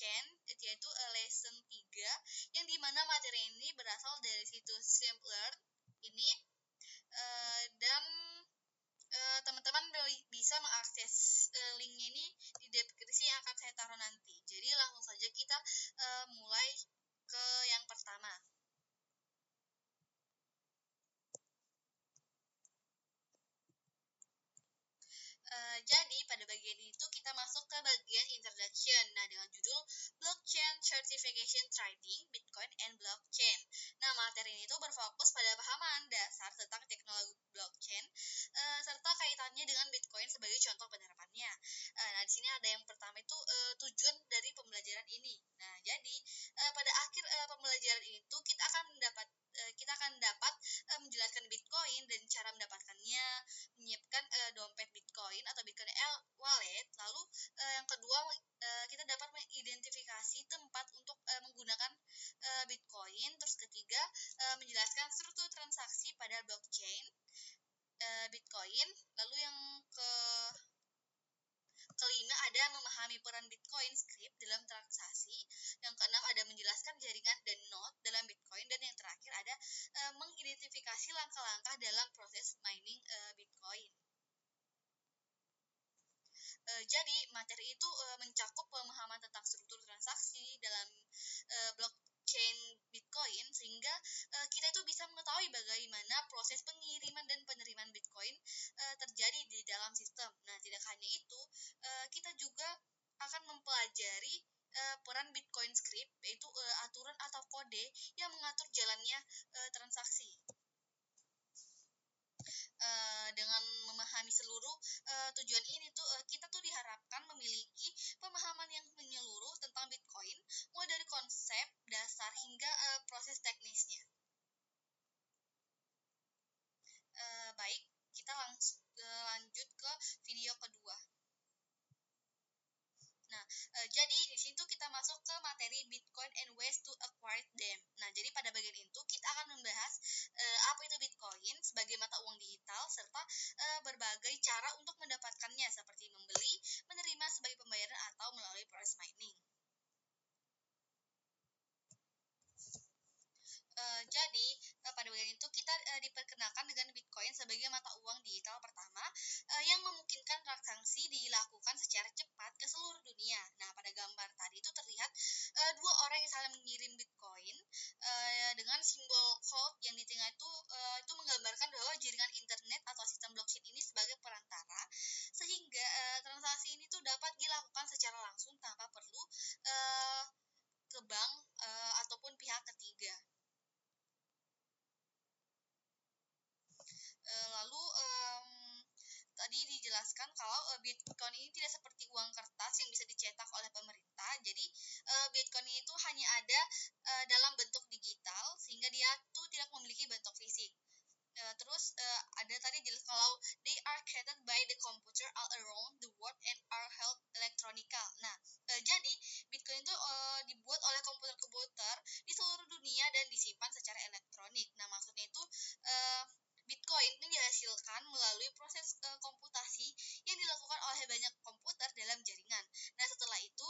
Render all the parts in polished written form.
blockchain, yaitu lesson 3, yang dimana materi ini berasal dari situs Simpler ini, dan teman-teman bisa mengakses linknya ini di deskripsi yang akan saya taruh nanti. Jadi langsung saja kita mulai ke yang pertama. Jadi pada bagian itu kita masuk ke bagian introduction. Nah, dengan judul Blockchain Certification Trading, Bitcoin and Blockchain. Nah, materi ini tuh berfokus pada pemahaman dasar tentang teknologi blockchain serta kaitannya dengan Bitcoin sebagai contoh penerapannya. Nah, di sini ada yang pertama itu tujuan dari pembelajaran ini. Nah, jadi pada akhir pembelajaran itu kita akan dapat menjelaskan Bitcoin dan cara mendapatkannya, menyiapkan dompet Bitcoin atau Bitcoin wallet. Lalu yang kedua, kita dapat mengidentifikasi tempat untuk menggunakan Bitcoin. Terus ketiga, menjelaskan struktur transaksi pada blockchain Bitcoin. Lalu yang kelima ada memahami peran Bitcoin script dalam transaksi. Yang keenam ada menjelaskan jaringan dan node dalam Bitcoin. Dan yang terakhir ada mengidentifikasi langkah-langkah dalam proses mining Bitcoin. Jadi materi itu mencakup pemahaman tentang struktur transaksi dalam blockchain Bitcoin, sehingga kita itu bisa mengetahui bagaimana proses pengiriman dan penerimaan Bitcoin terjadi di dalam sistem. Nah, tidak hanya itu, kita juga akan mempelajari peran Bitcoin script, yaitu aturan atau kode yang mengatur jalannya transaksi. Dengan memahami seluruh tujuan ini tuh kita tuh diharapkan memiliki pemahaman yang menyeluruh tentang Bitcoin, mulai dari konsep dasar hingga proses teknisnya. Baik, kita lanjut ke video kedua. Nah, jadi di situ kita masuk ke materi Bitcoin and ways to acquire them. Nah, jadi pada bagian itu kita akan membahas apa itu Bitcoin sebagai mata uang digital serta berbagai cara untuk mendapatkannya seperti membeli, menerima sebagai pembayaran atau melalui proses mining. Jadi pada bagian itu kita diperkenalkan dengan Bitcoin sebagai mata uang digital pertama yang memungkinkan transaksi dilakukan secara cepat ke seluruh dunia. Nah, pada gambar tadi itu terlihat dua orang yang saling mengirim Bitcoin dengan simbol cloud yang di tengah itu menggambarkan bahwa jaringan internet atau sistem blockchain ini sebagai perantara, sehingga transaksi ini tuh dapat dilakukan secara langsung tanpa perlu ke bank ataupun pihak ketiga. Lalu tadi dijelaskan kalau Bitcoin ini tidak seperti uang kertas yang bisa dicetak oleh pemerintah. Jadi Bitcoin itu hanya ada dalam bentuk digital, sehingga dia tuh tidak memiliki bentuk fisik. Terus ada tadi jelas kalau they are created by the computer all around the world and are held electronical. Nah, jadi Bitcoin itu dibuat oleh komputer-komputer di seluruh dunia dan disimpan secara elektronik. Nah, maksudnya itu Bitcoin ini dihasilkan melalui proses komputasi yang dilakukan oleh banyak komputer dalam jaringan. Nah, setelah itu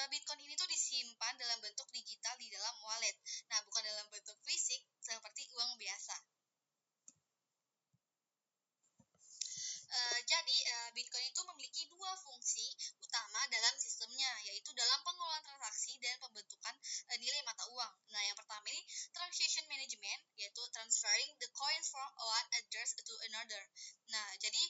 Bitcoin ini tuh disimpan dalam bentuk digital di dalam wallet. Nah, bukan dalam bentuk fisik seperti uang biasa. Jadi Bitcoin itu memiliki dua fungsi utama dalam sistemnya, yaitu dalam pengelolaan transaksi dan pembentukan nilai mata uang. Nah, yang pertama ini transaction management, yaitu transferring the coins from one address to another. Nah, jadi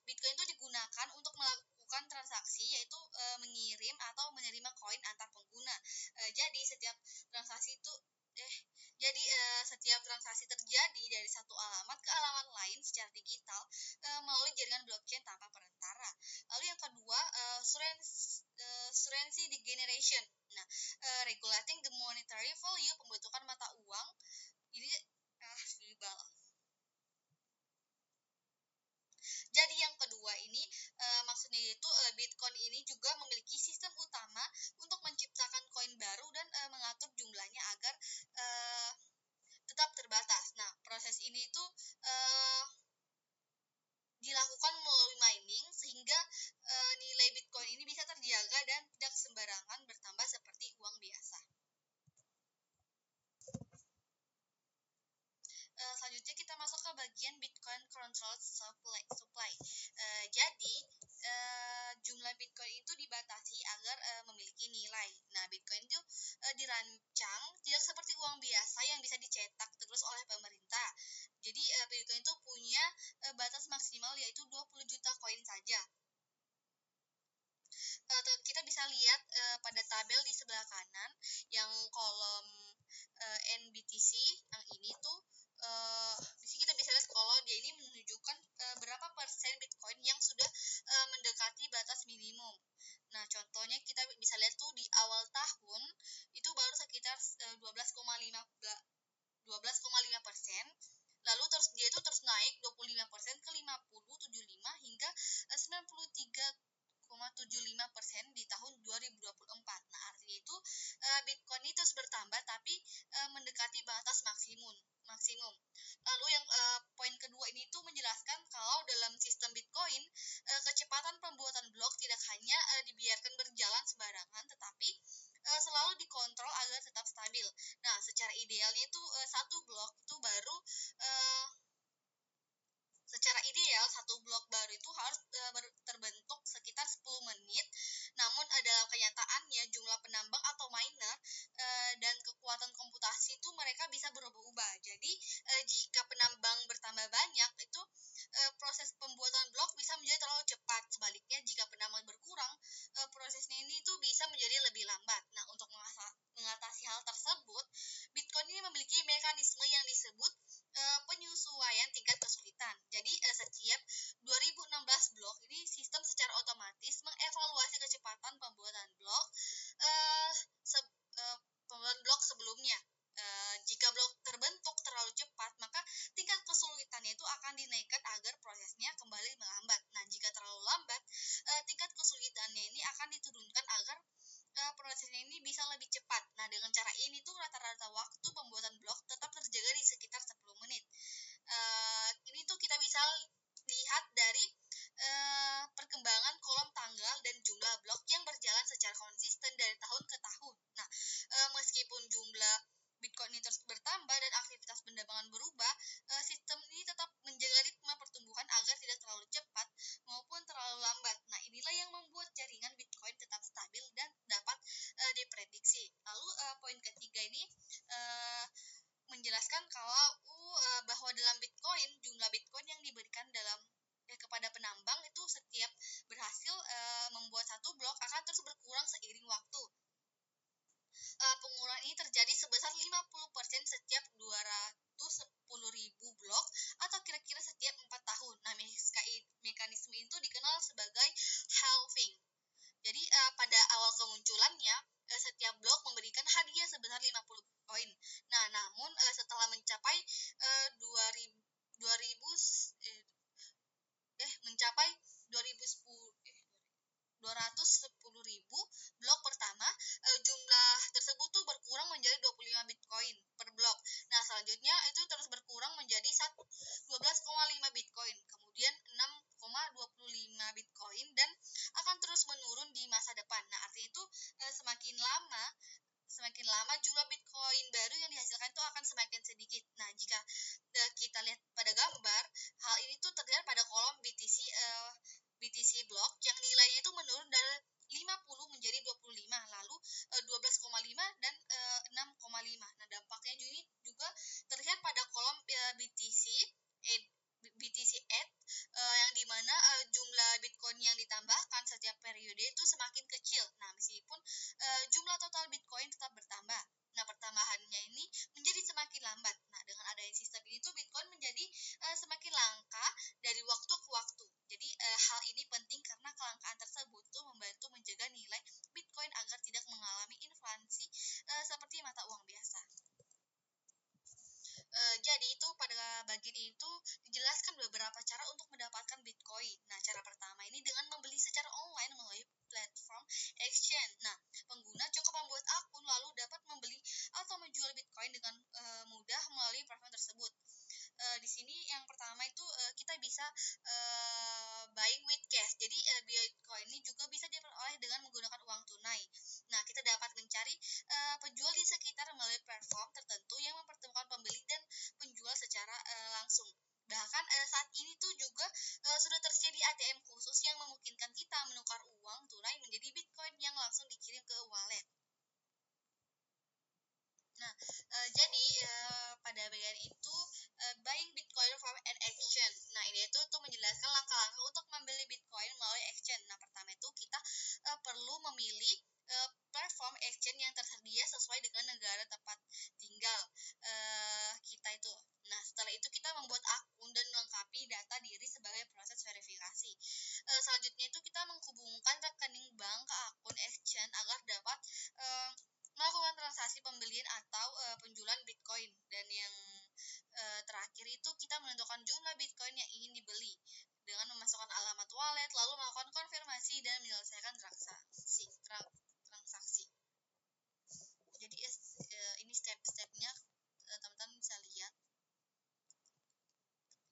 Bitcoin itu digunakan untuk melakukan transaksi, yaitu mengirim atau menerima koin antar pengguna. Jadi setiap transaksi terjadi dari satu alamat ke alamat lain secara digital melalui jaringan blockchain tanpa perantara. Lalu yang kedua, currency degeneration. Nah, regulating the monetary value, pembentukan mata uang ini ribal. Jadi yang kedua ini maksudnya itu Bitcoin ini juga memiliki sistem utama untuk menciptakan koin baru dan mengatur jumlahnya agar tetap terbatas. Nah, proses ini itu dilakukan melalui mining sehingga nilai Bitcoin ini bisa terjaga dan tidak sembarangan bertambah. kecepatan pembuatan blok tidak hanya dibiarkan berjalan sembarangan, tetapi selalu dikontrol agar tetap stabil. Nah, secara idealnya itu satu blok itu baru uh, Secara ideal, satu blok baru itu harus terbentuk sekitar 10 menit. Namun dalam kenyataannya jumlah penambang atau miner dan kekuatan komputasi itu mereka bisa berubah-ubah. Jadi jika penambang bertambah banyak, itu proses pembuatan blok bisa menjadi terlalu cepat. Sebaliknya, jika penambang berkurang, prosesnya ini tuh bisa menjadi lebih lambat. Nah, untuk mengatasi hal tersebut, Bitcoin ini memiliki mekanisme yang disebut penyesuaian tingkat kesulitan. Jadi setiap 2016 blok ini sistem secara otomatis mengevaluasi kecepatan pembuatan blok uh, se pembuatan blok sebelumnya. Jika blok terbentuk terlalu cepat, maka tingkat kesulitannya itu akan dinaikkan agar prosesnya kembali melambat. Nah, jika terlalu lambat, tingkat kesulitannya ini akan diturunkan agar prosesnya ini bisa lebih cepat. Nah, dengan cara ini tuh rata-rata waktu pembuatan blok tetap terjaga di sekitar 10 menit. Ini tuh kita bisa lihat dari perkembangan kolom tanggal dan jumlah blok yang berjalan secara konsisten dari tahun ke tahun. Nah, meskipun jumlah Bitcoin ini terus bertambah dan aktivitas penambangan berubah, sistem ini tetap menjaga ritme pertumbuhan agar tidak terlalu cepat maupun terlalu lambat. Nah, inilah yang membuat jaringan Bitcoin tetap stabil dan dapat diprediksi. Lalu poin ketiga ini menjelaskan kalau bahwa dalam Bitcoin, jumlah Bitcoin yang diberikan kepada penambang itu setiap berhasil membuat satu blok akan terus berkurang seiring waktu. Pengurangan ini terjadi sebesar 50% setiap 210.000 blok atau kira-kira setiap 4 tahun. Nah, mekanisme itu dikenal sebagai halving. Jadi pada awal kemunculannya, setiap blok memberikan hadiah sebesar 50 koin. Nah, namun setelah mencapai 210.000 blok pertama, jumlah tersebut tuh berkurang menjadi 25 Bitcoin per blok. Nah, selanjutnya itu terus berkurang menjadi 12,5 Bitcoin, kemudian 6,25 Bitcoin, dan akan terus menurun di masa depan. Nah, artinya itu semakin lama jumlah Bitcoin baru yang dihasilkan itu akan semakin sedikit. Nah, jika kita lihat pada gambar, hal ini tuh terlihat pada kolom BTC block yang nilainya itu menurun dari 50 menjadi 25, lalu 12,5 dan 6,5. Nah, dampaknya juga terlihat pada kolom BTC Add yang dimana jumlah Bitcoin yang ditambahkan setiap periode itu semakin kecil. Nah, meskipun jumlah total Bitcoin tetap bertambah. Nah, pertambahannya ini menjadi semakin lambat. Nah, dengan adanya sistem ini tuh Bitcoin menjadi semakin langka dari waktu ke waktu. Jadi hal ini penting karena kelangkaan tersebut tuh membantu menjaga nilai Bitcoin agar tidak mengalami inflasi seperti mata uang biasa. Jadi itu pada bagian itu dijelaskan beberapa cara untuk mendapatkan Bitcoin. Nah, cara pertama ini dengan membeli secara online melalui platform exchange. Nah, pengguna cukup membuat akun lalu dapat membeli atau menjual Bitcoin dengan mudah melalui platform tersebut. Di sini yang pertama itu kita bisa buying with cash. Jadi Bitcoin ini juga bisa diperoleh dengan menggunakan uang tunai. Nah, kita dapat mencari penjual di sekitar melalui platform tertentu yang mempertemukan pembeli dan penjual secara langsung. Bahkan saat ini tuh juga sudah tersedia ATM khusus yang memungkinkan kita menukar uang tunai menjadi Bitcoin yang langsung dikirim ke wallet. Nah, jadi pada bagian itu buying Bitcoin from an exchange. Nah, ini itu tuh menjelaskan langkah-langkah untuk membeli Bitcoin melalui exchange. Nah, pertama itu kita perlu memilih platform exchange yang tersedia sesuai dengan negara tempat tinggal kita itu. Nah, setelah itu kita membuat akun dan melengkapi data diri sebagai proses verifikasi. Selanjutnya itu kita menghubungkan rekening bank ke akun exchange agar dapat melakukan transaksi pembelian atau penjualan Bitcoin. Dan yang terakhir itu kita menentukan jumlah Bitcoin yang ingin dibeli dengan memasukkan alamat wallet, lalu melakukan konfirmasi dan menyelesaikan transaksi. Jadi ini step-stepnya, teman-teman bisa lihat.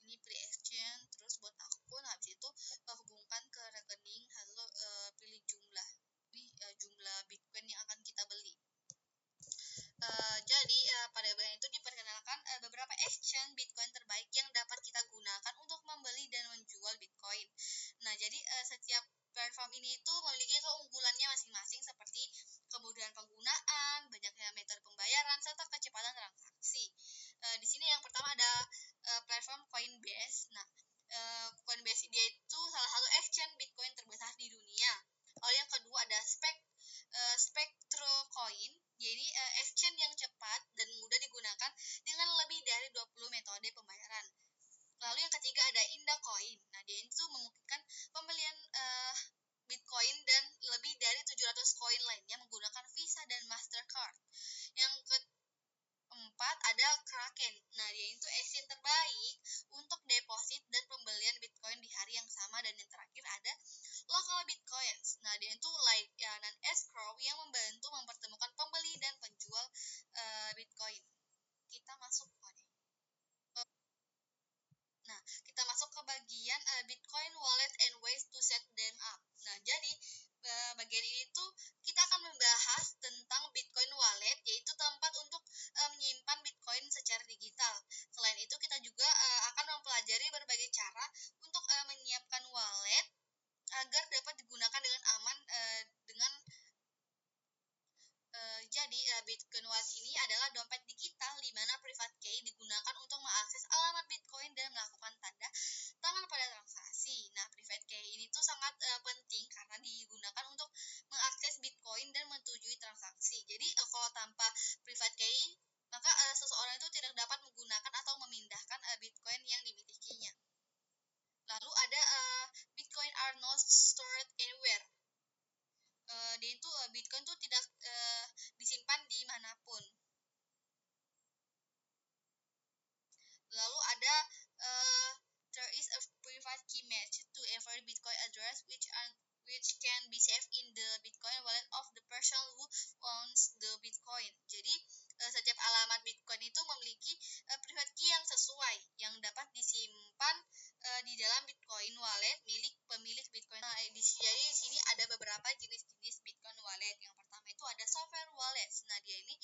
Ini pre-exchange, terus buat akun, habis itu hubungkan ke rekening ini itu memiliki keunggulannya masing-masing seperti kemudahan penggunaan, banyaknya metode pembayaran, serta kecepatan transaksi. Di sini yang pertama ada platform Coinbase. Nah, Coinbase dia itu salah satu exchange Bitcoin terbesar di dunia. Lalu yang kedua ada Spectro Coin, jadi exchange yang cepat dan mudah digunakan dengan lebih dari 20 metode pembayaran. Lalu yang ketiga ada Indah Coin. Nah, dia itu memungkinkan pembelian Bitcoin dan lebih dari 700 koin lainnya menggunakan Visa dan Mastercard. Yang keempat ada Kraken. Nah, dia itu exchange terbaik untuk deposit dan pembelian Bitcoin di hari yang sama. Dan yang terakhir ada Local Bitcoins. Nah, dia itu layanan escrow yang membantu mempertemukan pembeli dan penjual Bitcoin. Kita masuk Nah, kita masuk ke bagian Bitcoin wallet and ways to set them up. Nah, jadi bagian ini tuh kita akan membahas tentang Bitcoin wallet, yaitu tempat untuk menyimpan Bitcoin secara digital. Selain itu, kita juga akan mempelajari berbagai cara untuk menyiapkan wallet agar dapat digunakan dengan aman dengan jadi, Bitcoin Wallet ini adalah dompet digital di mana private key digunakan untuk mengakses alamat Bitcoin dan melakukan tanda tangan pada transaksi. Nah, private key ini tuh sangat penting karena digunakan untuk mengakses Bitcoin dan menyetujui transaksi. Jadi, kalau tanpa private key, maka seseorang itu tidak dapat menggunakan atau memindahkan Bitcoin yang dimilikinya. Lalu ada Bitcoin are not stored anywhere. Dia itu Bitcoin tuh tidak disimpan dimanapun. Lalu ada there is a private key match to every Bitcoin address which can be saved in the Bitcoin wallet of the person who owns the Bitcoin. Jadi setiap alamat Bitcoin itu memiliki private key yang sesuai yang dapat disimpan di dalam Bitcoin wallet milik pemilik Bitcoin. Nah, jadi di sini ada beberapa jenis-jenis Bitcoin wallet. Yang pertama itu ada software wallet. Nah, dia ini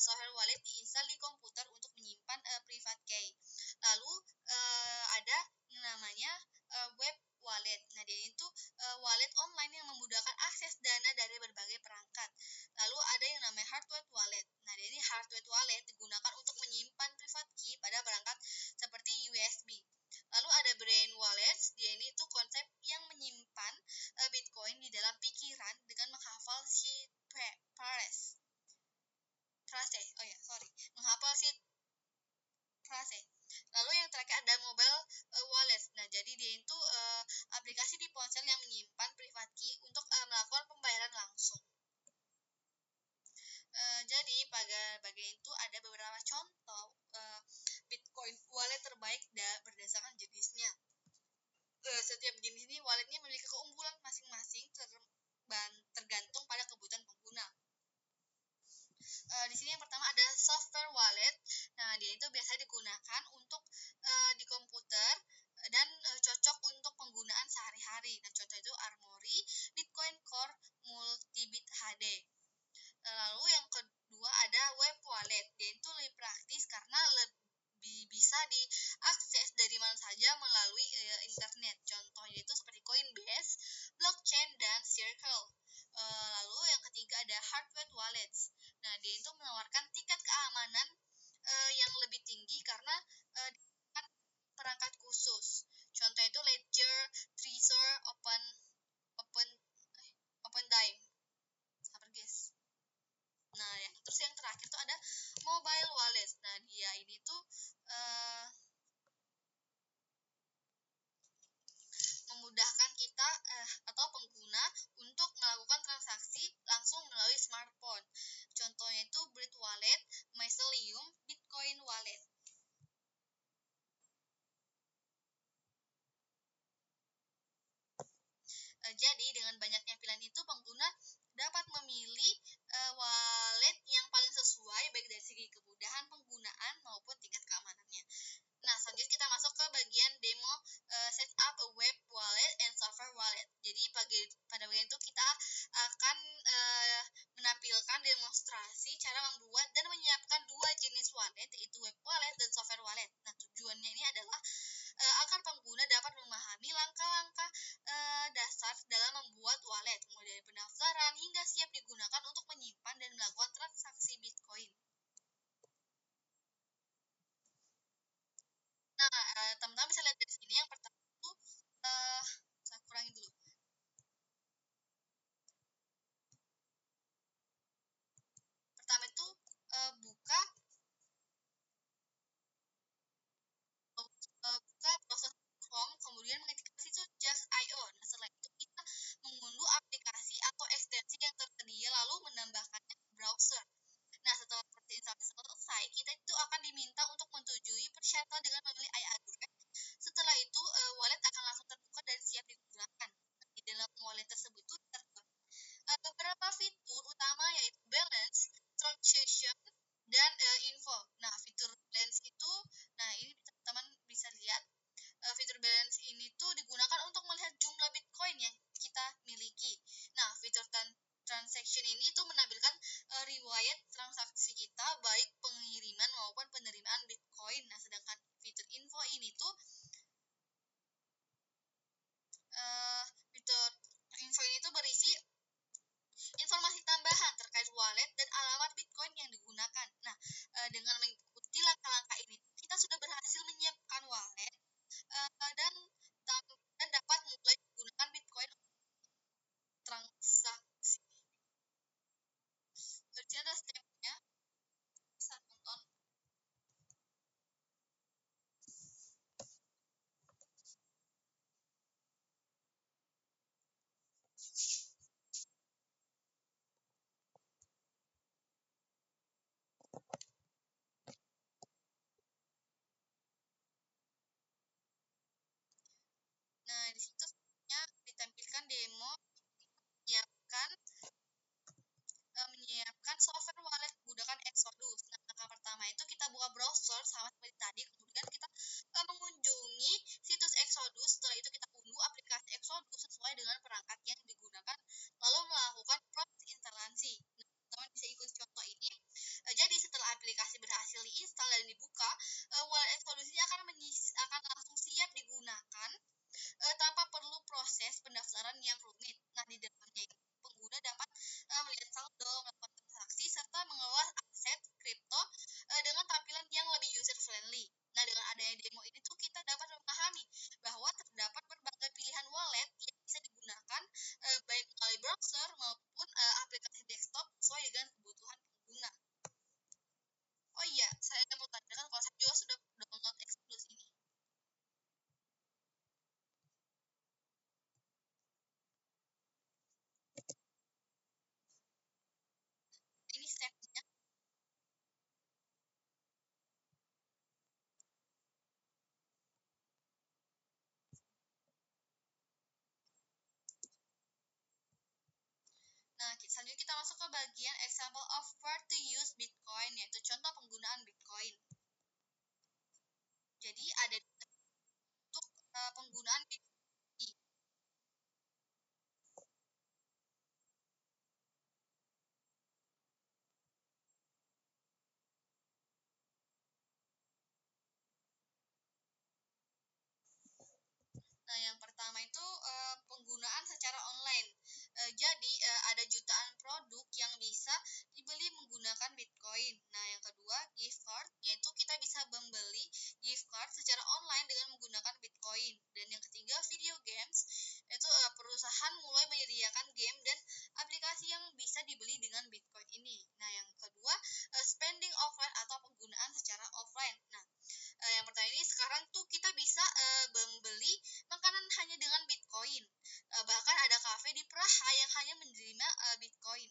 software wallet diinstal di komputer untuk menyimpan private key. Lalu ada namanya web wallet. Nah, dia itu wallet online yang memudahkan akses dana dari berbagai perangkat. Lalu ada yang namanya hardware wallet. Nah, dia ini hardware wallet digunakan untuk menyimpan private key pada perangkat seperti USB. Lalu ada brain wallet. Dia ini tuh konsep yang menyimpan Bitcoin di dalam pikiran dengan menghafal si phrase. Menghafal si phrase. Lalu yang terakhir ada mobile wallet. Nah, jadi dia itu aplikasi di ponsel yang menyimpan private key untuk melakukan pembayaran langsung. Jadi pada bagian itu ada beberapa contoh Bitcoin wallet terbaik berdasarkan jenisnya. Setiap jenis ini walletnya memiliki keunggulan masing-masing tergantung pada kebutuhan pengguna. Di sini yang pertama ada software wallet. Nah, dia itu biasa digunakan untuk di komputer dan cocok untuk penggunaan sehari-hari. Nah, contoh itu Armory, Bitcoin Core, Multibit HD. Lalu yang kedua ada web wallet. Dia itu lebih praktis karena lebih bisa diakses dari mana saja melalui internet. Contohnya itu seperti Coinbase, Blockchain, dan Circle. Lalu yang ketiga ada hardware wallets. Nah, dia itu menawarkan tingkat keamanan yang lebih tinggi karena perangkat khusus. Contohnya itu Ledger, Trezor, Open bagian example of where to use Bitcoin, yaitu contoh penggunaan Bitcoin. Jadi ada untuk penggunaan Bitcoin. Nah, yang pertama itu penggunaan secara online. Jadi ada jutaan produk yang bisa dibeli menggunakan Bitcoin. Nah, yang kedua gift card, yaitu kita bisa membeli gift card secara online dengan menggunakan Bitcoin. Dan yang ketiga video games, yaitu perusahaan mulai menyediakan game dan aplikasi yang bisa dibeli dengan Bitcoin ini. Nah, yang kedua spending offline atau penggunaan secara offline. Nah, yang pertama ini sekarang tuh kita bisa membeli makanan hanya dengan Bitcoin. Bahkan ada kafe di Praha yang hanya menerima Bitcoin.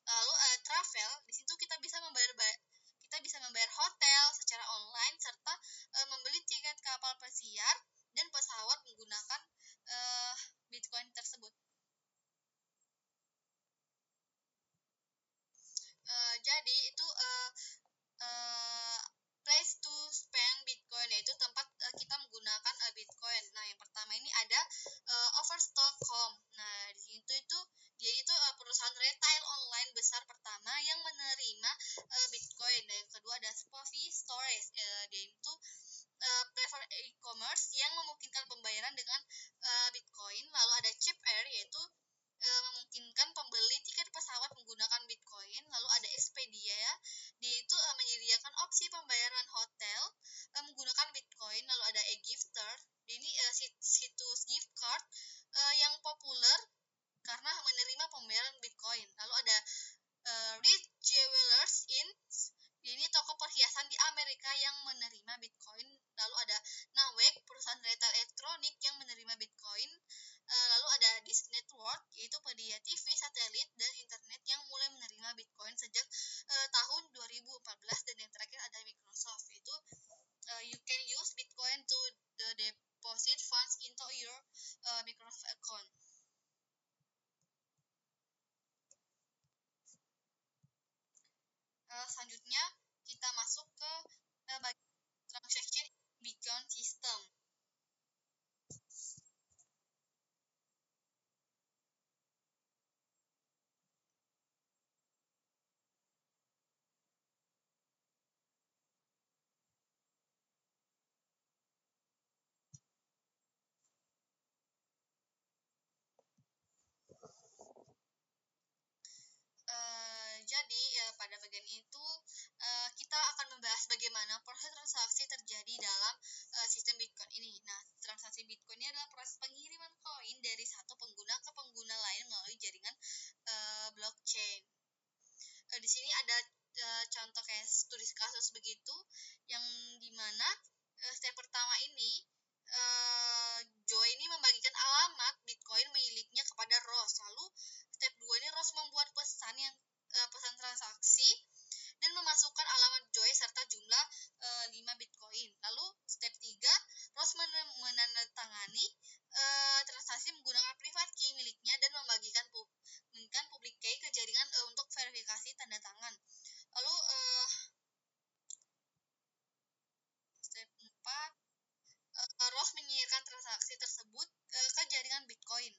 Lalu travel, di situ kita bisa membayar hotel secara online serta membeli tiket kapal pesiar dan pesawat menggunakan Bitcoin tersebut. Jadi itu place to spend Bitcoin, yaitu tempat kita menggunakan Bitcoin. Nah, yang pertama ini ada Overstock.com. Nah, di situ itu dia itu perusahaan retail online besar pertama yang menerima Bitcoin. Dan yang kedua ada Spofi Stores. Dia itu platform e-commerce yang memungkinkan pembayaran dengan Bitcoin. Lalu ada Chip Air, yaitu memungkinkan pembeli tiket pesawat menggunakan Bitcoin. Lalu ada Expedia, ya. Dia itu menyediakan opsi pembayaran hotel menggunakan Bitcoin. Lalu ada e-gifter. Ini situs gift card yang populer karena menerima pembayaran Bitcoin. Lalu ada Rich Jewelers Inc. Ini toko perhiasan di Amerika yang menerima Bitcoin. Lalu ada Nawek, perusahaan retail elektronik yang menerima Bitcoin. Lalu ada Dish Network, yaitu penyedia TV, satelit, dan internet yang mulai menerima Bitcoin sejak tahun 2014. Dan yang terakhir ada Microsoft, yaitu you can use Bitcoin to deposit funds into your Microsoft account. Selanjutnya kita masuk ke bagian transaction Bitcoin system. Jadi pada bagian itu kita akan membahas bagaimana proses transaksi terjadi dalam sistem Bitcoin ini. Nah, transaksi Bitcoin ini adalah proses pengiriman koin dari satu pengguna ke pengguna lain melalui jaringan blockchain. Di sini ada contoh kayak studi kasus begitu, yang dimana step pertama ini Joe ini membagikan alamat Bitcoin miliknya kepada Ross. Lalu step 2 ini Ross membuat pesan pesan transaksi dan memasukkan alamat Joe serta jumlah 5 Bitcoin. Lalu step 3 Ross menandatangani transaksi menggunakan private key miliknya dan membagikan public key ke jaringan untuk verifikasi tanda tangan. Lalu step 4 Ross menyiarkan transaksi tersebut ke jaringan Bitcoin.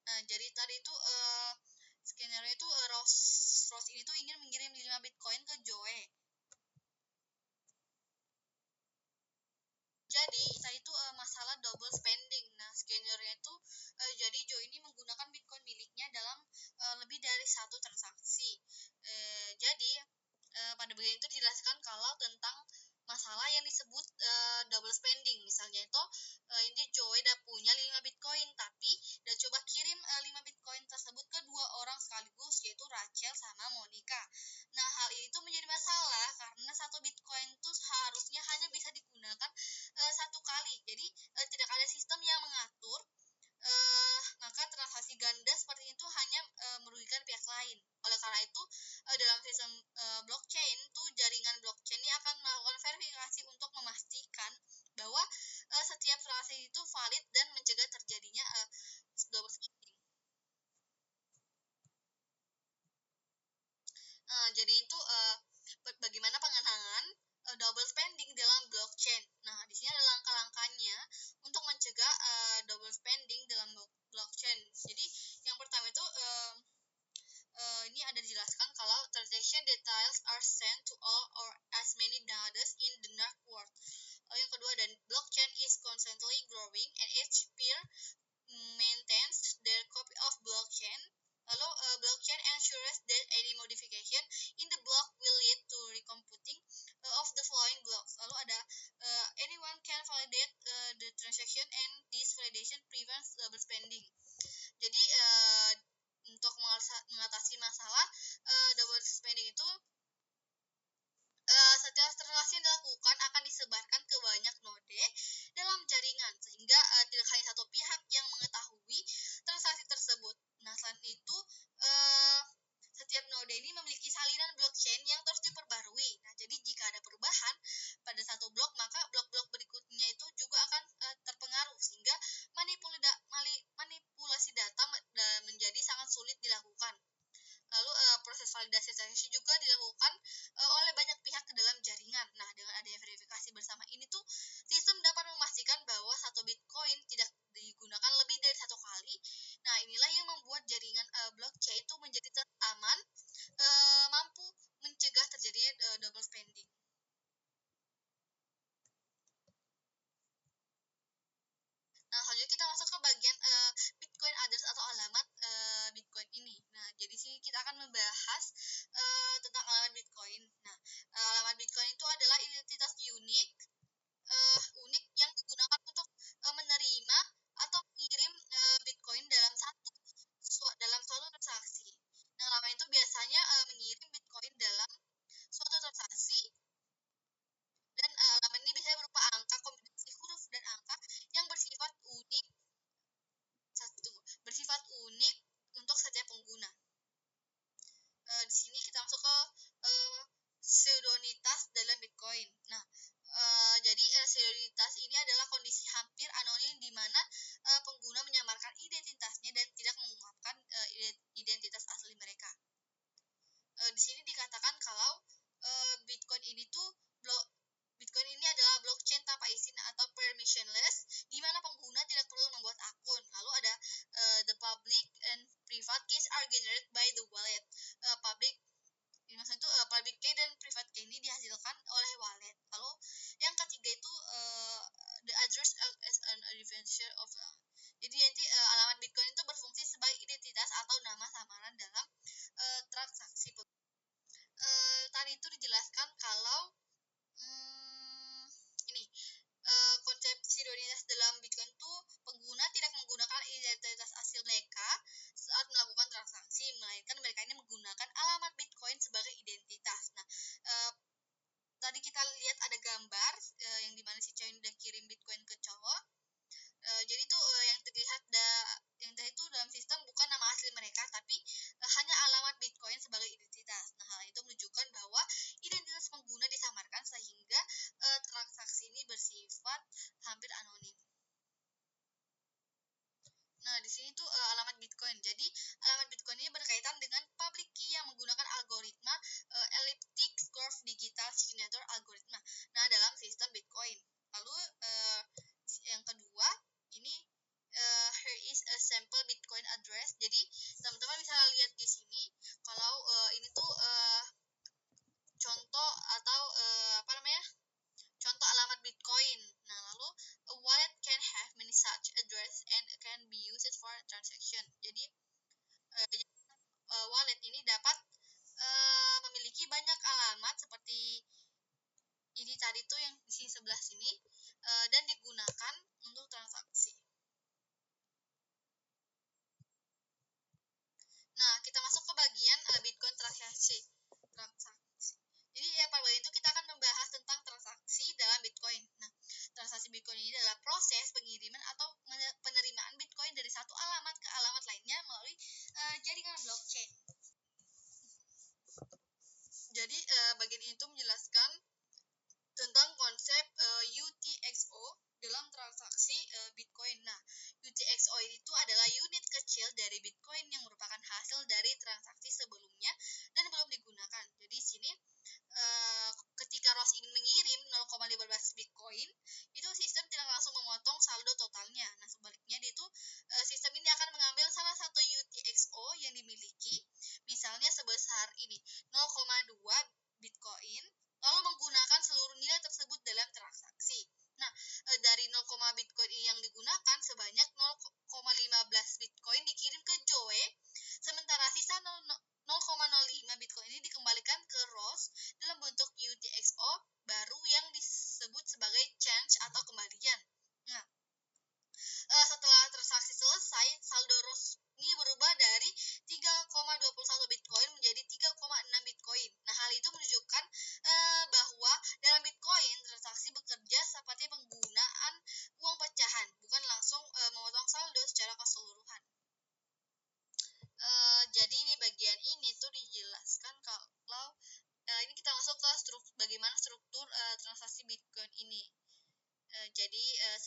Nah, jadi tadi itu skenario itu Ross ini tuh ingin mengirim 5 Bitcoin ke Joe. Jadi tadi itu masalah double spending. Nah, skenario itu jadi Joe ini menggunakan Bitcoin miliknya dalam lebih dari satu transaksi. Jadi pada bagian itu dijelaskan kalau tentang masalah yang disebut double spending. Misalnya itu ini Joe udah punya 5 Bitcoin, tapi udah coba kirim 5 Bitcoin tersebut ke dua orang sekaligus, yaitu Rachel sama Monica. Nah, hal itu menjadi masalah karena satu Bitcoin itu seharusnya hanya bisa digunakan satu kali. Jadi tidak ada sistem yang mengatur, maka transaksi ganda seperti itu hanya merugikan pihak lain. Oleh karena itu, dalam sistem blockchain itu jaringan blockchain ini akan melakukan verifikasi untuk memastikan bahwa setiap transaksi itu valid dan mencegah terjadinya validation prevents double spending. Jadi untuk mengatasi masalah double spending itu, setiap transaksi yang dilakukan akan disebarkan ke banyak node dalam jaringan sehingga tidak hanya satu pihak yang mengetahui transaksi tersebut. Nah, selain itu setiap node ini memiliki salinan blockchain yang terus diperbarui. Nah, jadi jika ada perubahan pada satu blok, maka blok-blok berikutnya itu juga akan terpengaruh sehingga manipulasi data menjadi sangat sulit dilakukan. Lalu proses validasi transaksi juga dilakukan oleh banyak pihak ke dalam jaringan. Nah, dengan adanya verifikasi bersama ini tuh sistem dapat memastikan bahwa satu Bitcoin tidak digunakan lebih dari satu kali. Nah, inilah yang membuat jaringan blockchain itu menjadi tetap aman, mampu mencegah terjadinya double spending. Nah, selanjutnya kita masuk ke bagian Bitcoin address atau alamat Bitcoin ini. Nah, jadi sini kita akan membahas tentang alamat Bitcoin. Nah, alamat Bitcoin itu adalah identitas unik yang digunakan untuk menerima atau mengirim Bitcoin dalam suatu transaksi. Nah, alamat itu biasanya mengirim Bitcoin dalam suatu transaksi, dan alamat ini biasanya berupa angka, kombinasi huruf dan angka yang bersifat unik untuk setiap pengguna. Di sini kita masuk ke pseudonitas dalam Bitcoin. Nah, jadi pseudonitas ini adalah kondisi hampir anonim di mana pengguna menyamarkan identitasnya dan tidak mengungkapkan identitas asli mereka. Di sini dikatakan kalau Bitcoin ini adalah blockchain tanpa izin atau permissionless, di mana pengguna tidak perlu membuat akun. Lalu ada the public and private keys are generated by the wallet. Public key dan private key ini dihasilkan oleh wallet. Lalu yang ketiga itu the address as an identifier of. Jadi nanti alamat Bitcoin itu berfungsi sebagai identitas atau nama samaran dalam transaksi. Tadi itu dijelaskan kalau ini konsep pseudonitas dalam Bitcoin itu pengguna tidak menggunakan identitas asli mereka saat melakukan transaksi, melainkan mereka ini menggunakan alamat Bitcoin sebagai identitas. Nah, tadi kita lihat ada gambar yang dimana si cewek udah kirim Bitcoin ke cowok. Jadi tuh yang terlihat itu dalam sistem bukan nama asli mereka, tapi hanya alamat Bitcoin sebagai identitas. Nah, hal itu menunjukkan bahwa identitas pengguna disamarkan sehingga transaksi ini bersifat hampir anonim. Nah, di sini tuh alamat Bitcoin. Jadi, alamat Bitcoin ini berkaitan dengan public key yang menggunakan algoritma elliptic curve digital signature algoritma. Nah, dalam sistem Bitcoin. Lalu yang kedua, ini here is a sample Bitcoin address. Jadi, teman-teman bisa lihat di sini kalau ini tuh contoh atau contoh alamat Bitcoin. Nah, lalu a wallet can have many such address and can be used for transaction. Jadi wallet ini dapat memiliki banyak alamat seperti ini tadi tuh yang di sini sebelah sini dan digunakan untuk transaksi. Nah, kita masuk ke bagian Bitcoin transaksi. Jadi pada bagian itu kita akan membahas tentang transaksi dalam Bitcoin. Nah, transaksi Bitcoin ini adalah proses pengiriman atau penerimaan Bitcoin dari satu alamat ke alamat lainnya melalui jaringan blockchain. Jadi bagian itu menjelaskan tentang konsep UTXO dalam transaksi Bitcoin. Nah, UTXO itu adalah unit kecil dari Bitcoin yang merupakan hasil dari transaksi sebelumnya dan belum digunakan. Jadi sini ketika Ross ingin mengirim 0,15 Bitcoin, itu sistem tidak langsung memotong saldo totalnya. Nah, sebaliknya sistem ini akan mengambil salah satu UTXO yang dimiliki, misalnya sebesar ini 0,2 Bitcoin,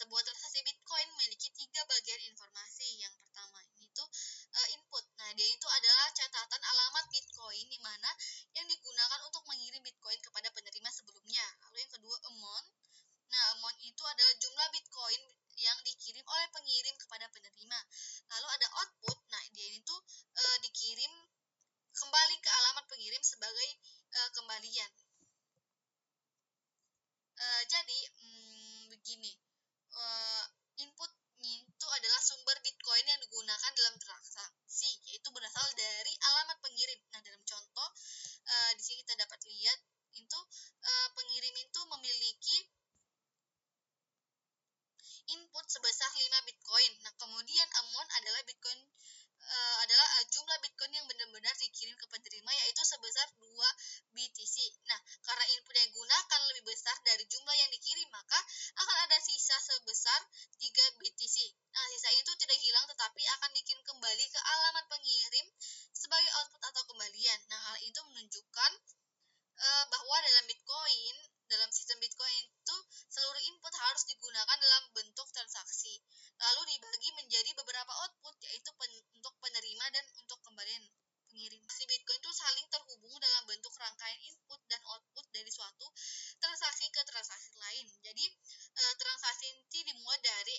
sebuah transaksi Bitcoin memiliki 3 bagian informasi. Yang pertama ini tuh input. Nah, dia itu adalah catatan alamat Bitcoin di mana yang digunakan untuk mengirim Bitcoin kepada penerima sebelumnya. Lalu yang kedua amount. Nah, amount itu adalah jumlah Bitcoin yang dikirim oleh pengirim kepada penerima. Lalu ada output. Nah, dia itu dikirim kembali ke alamat pengirim sebagai kembalian. Jadi begini, input itu adalah sumber Bitcoin yang digunakan dalam transaksi, yaitu berasal dari alamat pengirim. Nah, dalam contoh di sini kita dapat lihat itu pengirim itu memiliki input sebesar 5 Bitcoin. Nah, kemudian amount adalah Bitcoin jumlah Bitcoin yang benar-benar dikirim ke penerima, yaitu sebesar 2 BTC. Nah, karena input yang digunakan lebih besar dari jumlah yang dikirim, maka akan ada sisa sebesar 3 BTC. Nah, sisa itu tidak hilang tetapi akan dikirim kembali ke alamat pengirim sebagai output atau kembalian. Nah, hal itu menunjukkan bahwa dalam sistem Bitcoin itu seluruh input harus digunakan dalam bentuk transaksi, lalu dibagi menjadi beberapa output, yaitu untuk penerima dan untuk kembalian pengirim. Si Bitcoin itu saling terhubung dalam bentuk rangkaian input dan output dari suatu transaksi ke transaksi lain. Jadi transaksi ini dimulai dari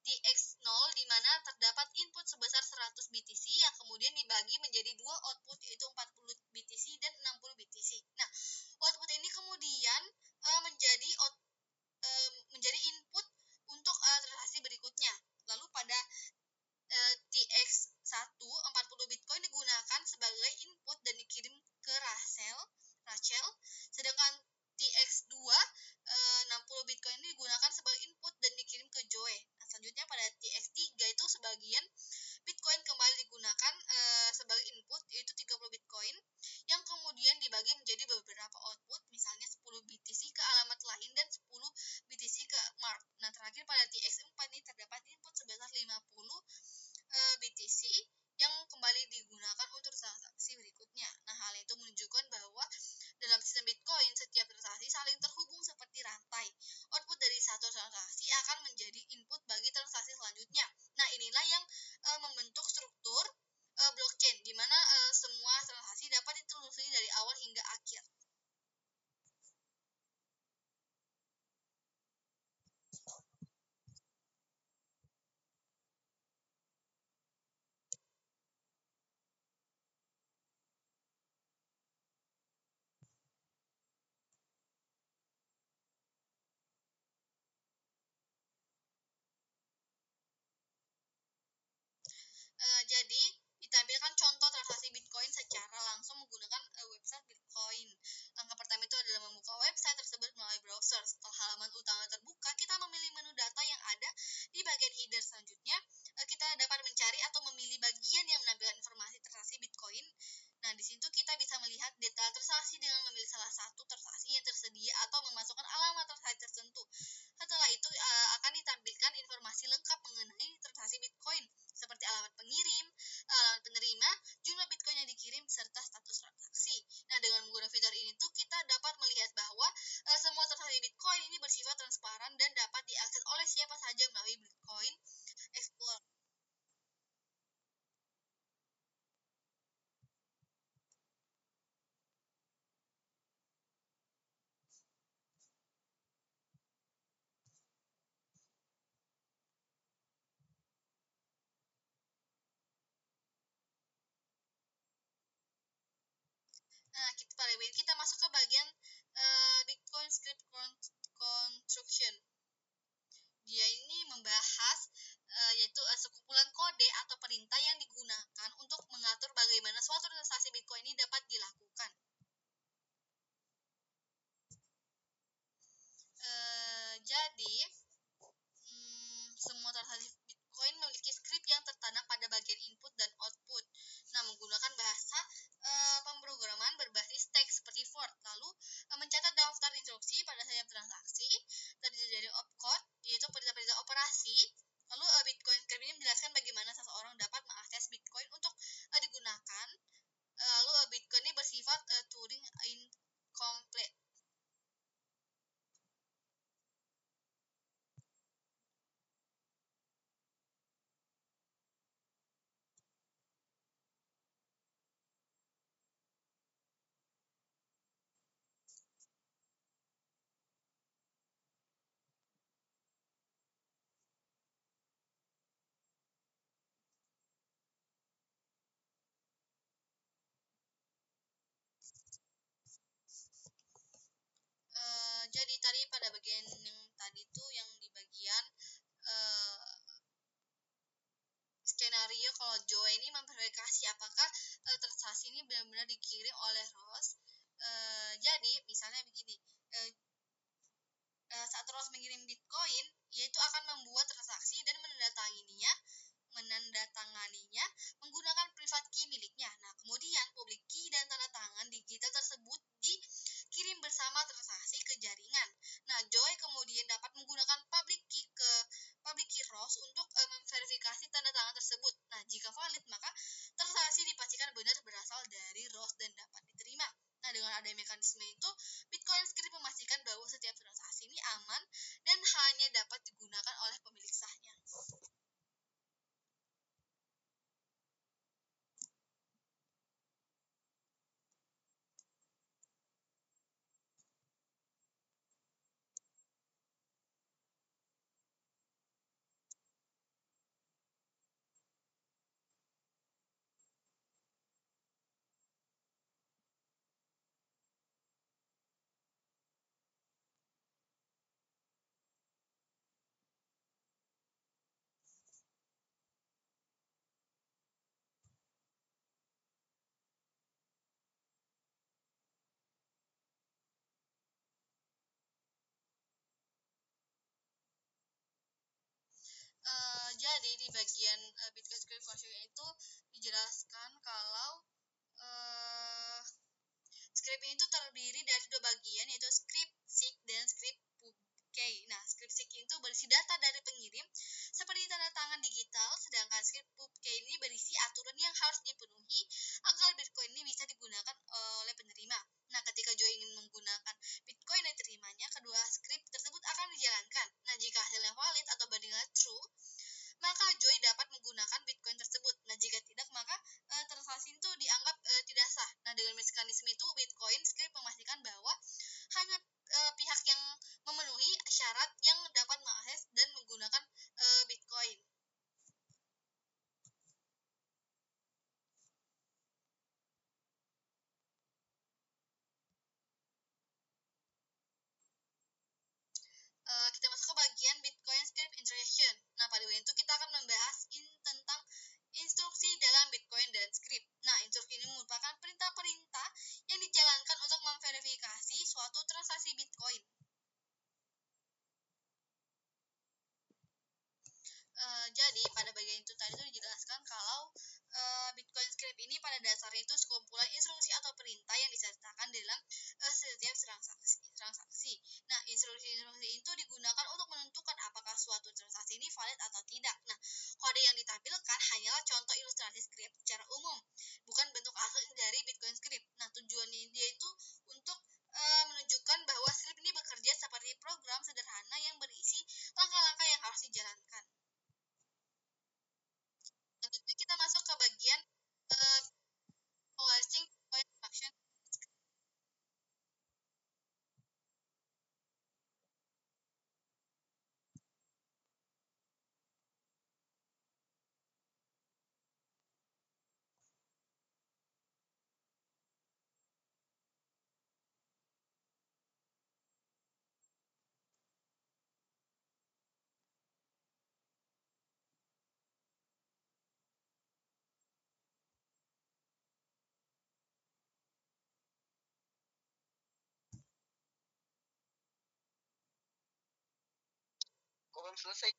TX0 di mana terdapat input sebesar 100 BTC yang kemudian dibagi menjadi 2 output, yaitu 40 BTC dan 60 BTC. Nah, output ini kemudian menjadi input untuk transaksi berikutnya. Lalu pada TX1 40 Bitcoin digunakan sebagai input dan dikirim ke Rachel, sedangkan TX2 60 Bitcoin ini digunakan sebagai input dan dikirim ke Joe. Nah, selanjutnya pada TX3 itu sebagian Bitcoin kembali digunakan sebagai input, yaitu 30 Bitcoin yang kemudian dibagi menjadi beberapa output, misalnya 10 BTC ke alamat lain dan 10 BTC ke Mark. Nah, terakhir pada TX4 ini terdapat input sebesar 50 BTC yang kembali digunakan untuk transaksi berikutnya. Nah, hal itu menunjukkan bahwa dalam sistem Bitcoin, setiap transaksi saling terhubung seperti rantai. Output dari satu transaksi akan menjadi input bagi transaksi selanjutnya. Nah, inilah yang membentuk struktur blockchain, di mana semua transaksi dapat ditelusuri dari awal hingga akhir. Jadi, ditampilkan contoh transaksi Bitcoin secara langsung menggunakan website Bitcoin. Langkah pertama itu adalah membuka website tersebut melalui browser. Setelah halaman utama terbuka, kita memilih menu data yang ada di bagian header. Selanjutnya, kita dapat mencari atau memilih bagian yang menampilkan informasi transaksi Bitcoin. Nah, di situ kita bisa melihat detail transaksi dengan memilih salah satu transaksi yang tersedia atau memasukkan alamat transaksi tertentu. Setelah itu akan ditampilkan informasi lengkap mengenai transaksi Bitcoin, seperti alamat pengirim, alamat penerima, jumlah Bitcoin yang dikirim, serta status transaksi. Nah, dengan menggunakan fitur ini tuh kita dapat melihat bahwa semua transaksi Bitcoin ini bersifat transparan dan dapat diakses oleh siapa saja melalui Bitcoin Explorer. Nah, kita masuk ke bagian Bitcoin Script Construction. Dia ini membahas yaitu sekumpulan kode atau perintah yang digunakan untuk mengatur bagaimana suatu transaksi Bitcoin ini dapat dilakukan. Jadi, semua transaksi Bitcoin memiliki skrip yang tertanam pada bagian input dan output. Nah, menggunakan bahasa pemrograman berbasis teks seperti for, lalu mencatat daftar instruksi pada setiap transaksi, terdiri dari opcode, yaitu perintah-perintah operasional Jadi tadi pada bagian yang tadi tuh yang di bagian uh, skenario kalau Joe ini memverifikasi apakah transaksi ini benar-benar dikirim oleh Rose. Jadi misalnya begini, saat Rose mengirim Bitcoin, yaitu akan membuat transaksi dan menandatanganinya menggunakan private key miliknya. Nah, kemudian public key dan tanda tangan digital tersebut dikirim bersama transaksi ke jaringan. Nah, Joy kemudian dapat menggunakan public key Rose untuk memverifikasi tanda tangan tersebut. Nah, jika valid, maka transaksi dipastikan benar berasal dari Rose dan dapat diterima. Nah, dengan adanya mekanisme itu, Bitcoin Script memastikan bahwa setiap transaksi ini aman dan hanya dapat digunakan oleh pemilik sahnya. Jadi di bagian Bitcoin Script Configuration itu dijelaskan kalau uh, script itu terdiri dari dua bagian, yaitu script seek dan script pubkey. Nah, script seek itu berisi data dari pengirim seperti tanda tangan digital, sedangkan script pubkey ini berisi aturan yang harus dipenuhi agar Bitcoin ini bisa digunakan oleh penerima. Nah, ketika Joe ingin menggunakan Bitcoin yang diterimanya, kedua script tersebut akan dijalankan. Nah, jika hasilnya valid atau bandingnya true, maka Joy dapat menggunakan Bitcoin tersebut. Nah, jika tidak, maka transaksi itu dianggap tidak sah. Nah, dengan mekanisme itu, Bitcoin Script memastikan bahwa hanya pihak yang memenuhi syarat yang dapat mengakses dan menggunakan Bitcoin. Kita masuk ke bagian Bitcoin Script Interaction. Nah, pada bagian itu kita akan membahas tentang instruksi dalam Bitcoin dan script. Nah, instruksi ini merupakan perintah-perintah yang dijalankan untuk memverifikasi suatu transaksi Bitcoin. Jadi pada bagian itu tadi itu dijelaskan kalau Bitcoin Script ini pada dasarnya itu sekumpulan instruksi atau perintah yang disertakan dalam setiap transaksi. Nah, instruksi-instruksi itu digunakan untuk menentukan apakah suatu transaksi ini valid atau tidak. Nah, kode yang ditampilkan hanyalah contoh ilustrasi script secara umum, bukan bentuk asli dari Bitcoin Script. Nah, tujuannya dia itu untuk menunjukkan bahwa script ini bekerja seperti program sederhana yang berisi langkah-langkah yang harus dijalankan. Selanjutnya kita masuk ke bagian uh, coercing point action. Kok belum selesai?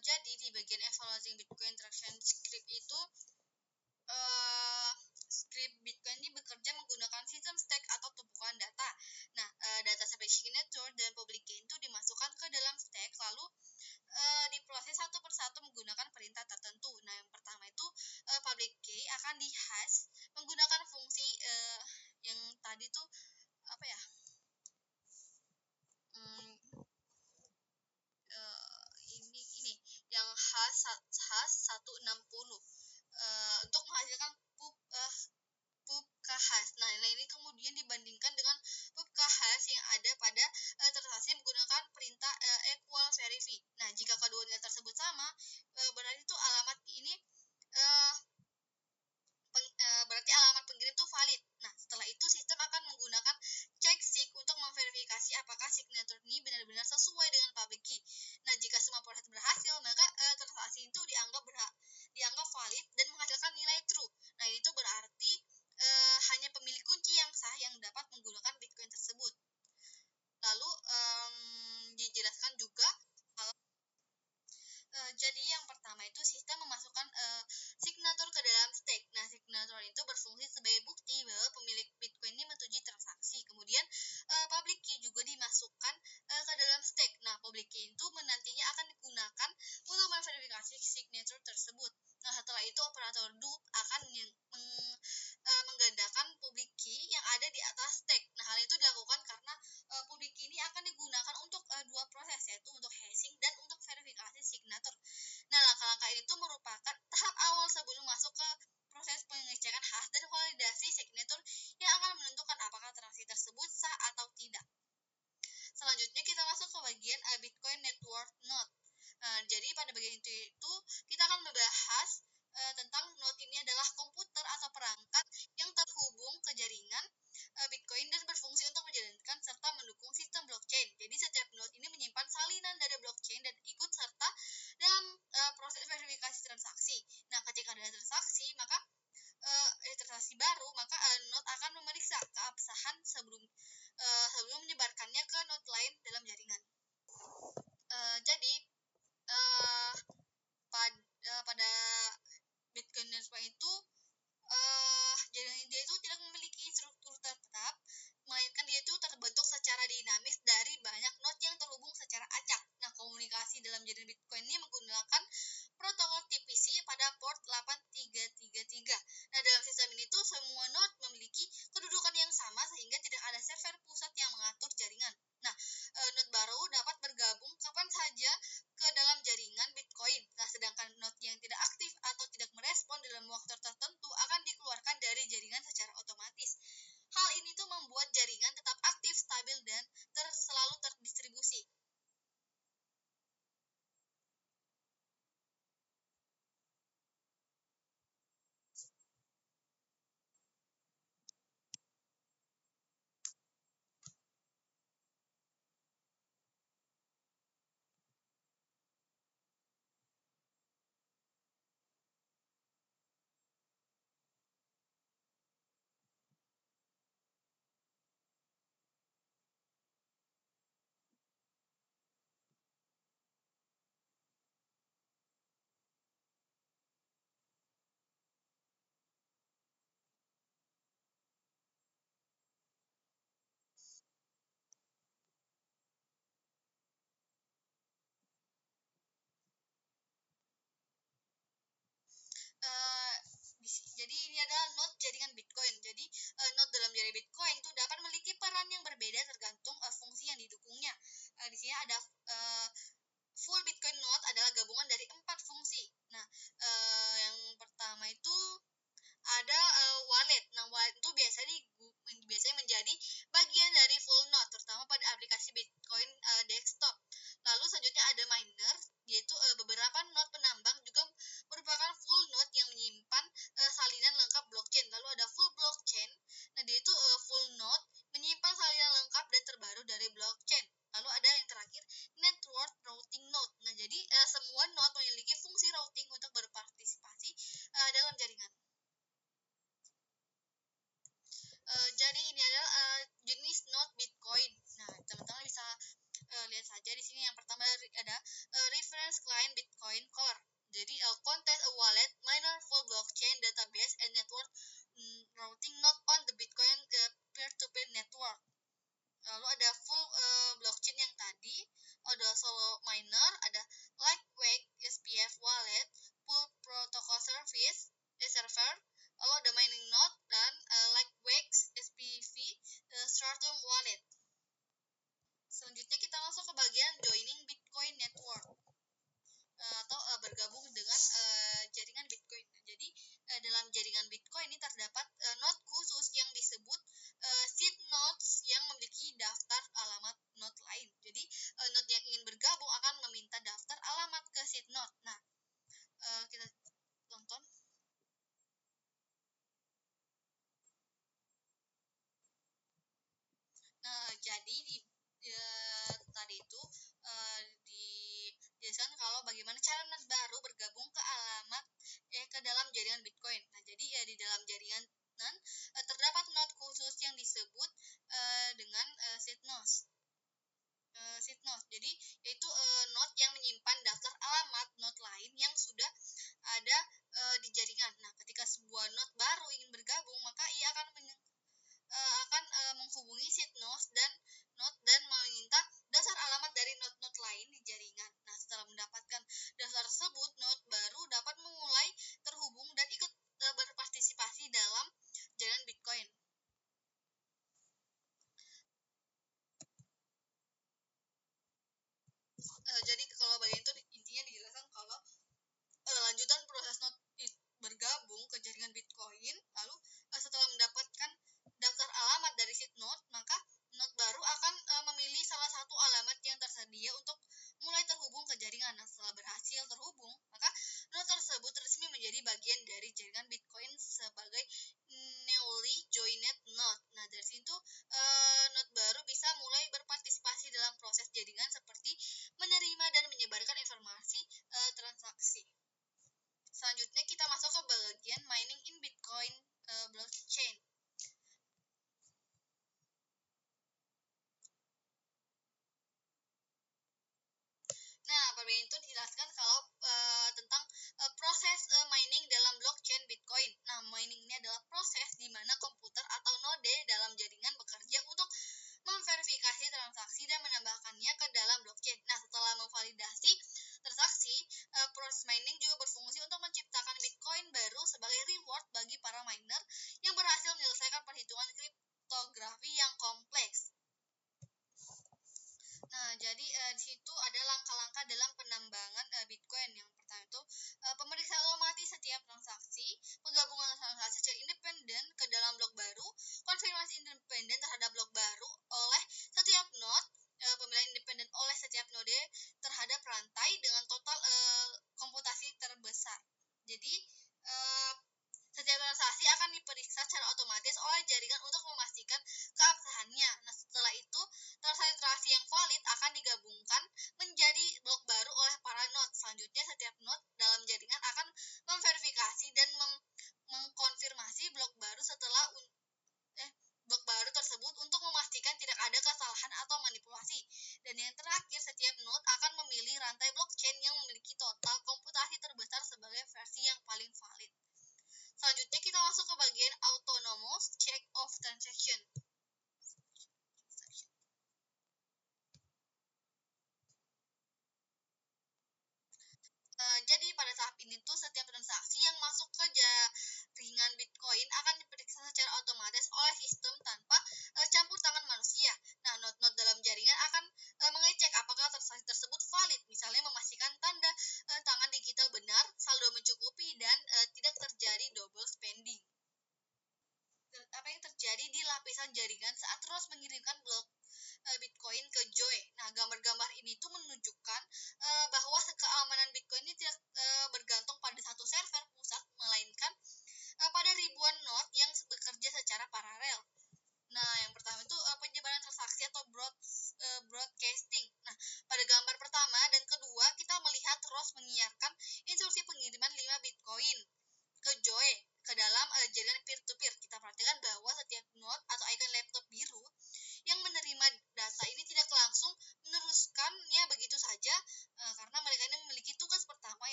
Jadi di bagian evaluating Bitcoin transaction script itu script Bitcoin ini bekerja menggunakan sistem stack atau tumpukan data. Nah, data seperti signature dan public key itu dimasukkan ke dalam stack, lalu jaringan Bitcoin. Jadi node dalam jaringan Bitcoin itu dapat memiliki peran yang berbeda tergantung fungsi yang didukungnya. Di sini ada full Bitcoin node adalah gabungan dari 4 fungsi. Nah, yang pertama itu ada wallet. Nah, wallet itu biasanya menjadi bagian dari full node, terutama pada aplikasi Bitcoin desktop. Lalu selanjutnya ada miner, yaitu beberapa node penambang juga merupakan full node yang menyimpan salinan lengkap blockchain. Lalu ada full blockchain. Nah, dia itu full node menyimpan salinan lengkap dan terbaru dari blockchain. Lalu ada yang terakhir, network routing node. Nah, jadi semua node memiliki fungsi routing untuk berpartisipasi dalam jaringan. Jadi ini adalah jenis node Bitcoin. Nah, teman-teman bisa lihat saja di sini. Yang pertama ada reference client Bitcoin Core. Jadi contains a wallet, miner, full blockchain database, and network routing node on the Bitcoin peer-to-peer network. Lalu ada full blockchain yang tadi, ada solo miner, ada lightweight SPF wallet, full protocol service, server, lalu ada mining node dan lightweight SPV Stratum wallet. Selanjutnya kita masuk ke bagian joining Bitcoin network atau bergabung dengan jaringan Bitcoin. Jadi dalam jaringan Bitcoin ini terdapat node khusus yang disebut seed nodes yang memiliki daftar alamat node lain. Jadi node yang ingin bergabung akan meminta daftar alamat ke seed node. Nah, kita tonton. Nah, jadi tadi itu dijelaskan kalau bagaimana cara node baru bergabung ke alamat ke dalam jaringan Bitcoin. Nah, jadi di dalam jaringan terdapat node khusus yang disebut dengan seed nodes. Jadi yaitu node yang menyimpan daftar alamat node lain yang sudah ada di jaringan. Nah, ketika sebuah node baru ingin bergabung, maka ia akan menghubungi seed node dan meminta dasar alamat dari node-node lain di jaringan. Nah, setelah mendapatkan dasar tersebut, node baru dapat memulai terhubung dan ikut berpartisipasi dalam jaringan Bitcoin. Jadi kalau bagian itu intinya dijelaskan kalau lanjutan proses node bergabung ke jaringan Bitcoin, lalu setelah mendapatkan daftar alamat dari seed node, maka node baru akan memilih salah satu alamat yang tersedia untuk mulai terhubung ke jaringan. Nah, setelah berhasil terhubung, maka node tersebut resmi menjadi bagian dari jaringan Bitcoin sebagai newly joined node. Nah, dari situ node baru bisa mulai berpartisipasi dalam proses jaringan seperti menerima dan menyebarkan informasi transaksi. Selanjutnya kita masuk ke bagian mining in Bitcoin blockchain. Nah, pada itu dijelaskan kalau tentang proses mining dalam blockchain.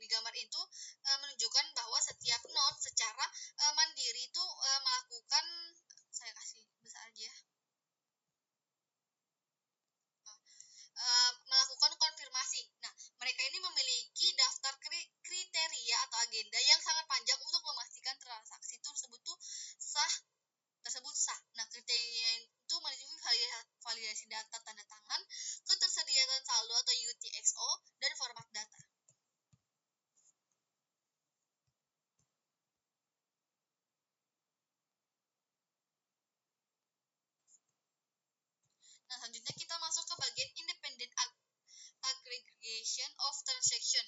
di gambar itu menunjukkan bahwa setiap node secara mandiri itu melakukan, saya kasih besar aja ya, melakukan konfirmasi. Nah, mereka ini memiliki daftar kriteria atau agenda yang sangat panjang untuk memastikan transaksi tersebut tuh sah Nah, kriteria itu meliputi validasi data tanda tangan, ketersediaan saldo atau UTXO, dan format data. Nah, selanjutnya kita masuk ke bagian independent aggregation of transaction.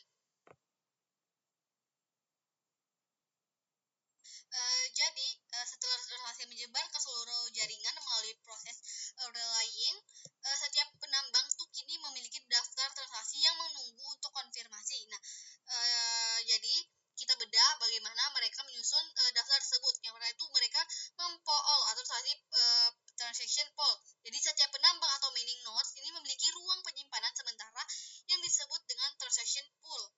Jadi, setelah transaksi menyebar ke seluruh jaringan melalui proses relaying, setiap penambang tuh kini memiliki daftar transaksi yang menunggu untuk konfirmasi. Nah, jadi kita bedah bagaimana mereka menyusun daftar tersebut. Yang pertama itu mereka mempool atau transaction pool. Jadi setiap penambang atau mining nodes ini memiliki ruang penyimpanan sementara yang disebut dengan transaction pool.